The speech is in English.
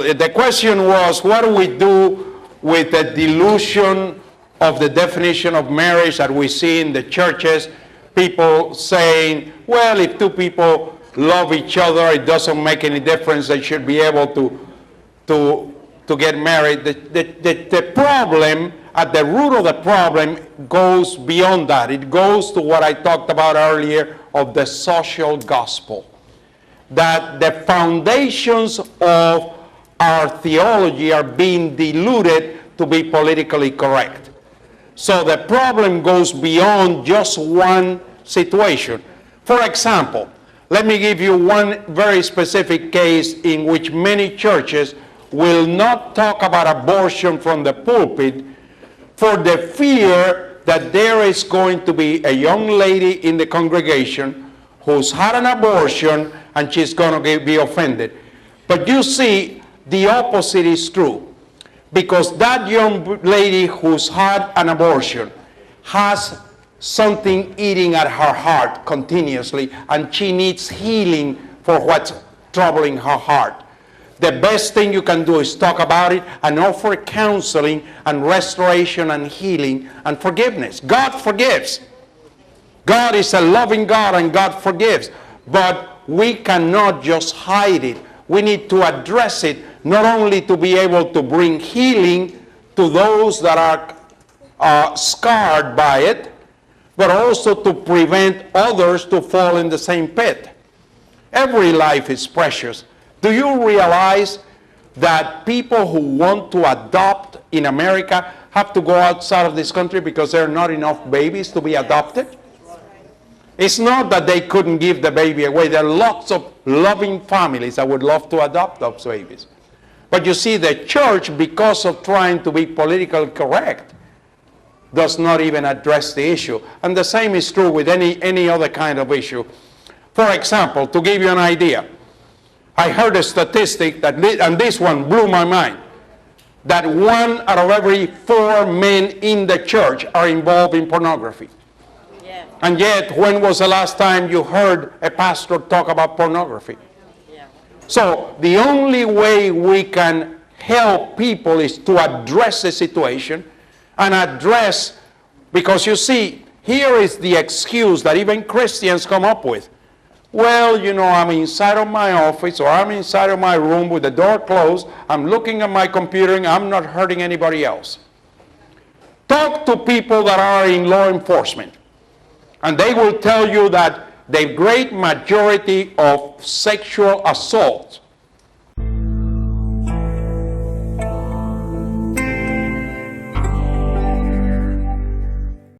The question was, what do we do with the delusion of the definition of marriage that we see in the churches? People saying, well, if two people love each other, it doesn't make any difference. They should be able to get married. The problem, at the root of the problem, goes beyond that. It goes to what I talked about earlier of the social gospel. That the foundations of our theology are being diluted to be politically correct. So the problem goes beyond just one situation. For example, let me give you one very specific case in which many churches will not talk about abortion from the pulpit for the fear that there is going to be a young lady in the congregation who's had an abortion and she's going to be offended. But you see, the opposite is true. Because that young lady who's had an abortion has something eating at her heart continuously, and she needs healing for what's troubling her heart. The best thing you can do is talk about it and offer counseling and restoration and healing and forgiveness. God forgives. God is a loving God and God forgives. But we cannot just hide it. We need to address it, not only to be able to bring healing to those that are scarred by it, but also to prevent others to fall in the same pit. Every life is precious. Do you realize that people who want to adopt in America have to go outside of this country because there are not enough babies to be adopted? It's not that they couldn't give the baby away. There are lots of loving families that would love to adopt those babies. But you see, the church, because of trying to be politically correct, does not even address the issue. And the same is true with any other kind of issue. For example, to give you an idea, I heard a statistic, and this one blew my mind, that 1 out of every 4 men in the church are involved in pornography. Yeah. And yet, when was the last time you heard a pastor talk about pornography? Yeah. So, the only way we can help people is to address the situation and address, because you see, here is the excuse that even Christians come up with. Well, you know, I'm inside of my office or I'm inside of my room with the door closed. I'm looking at my computer and I'm not hurting anybody else. Talk to people that are in law enforcement, and they will tell you that the great majority of sexual assaults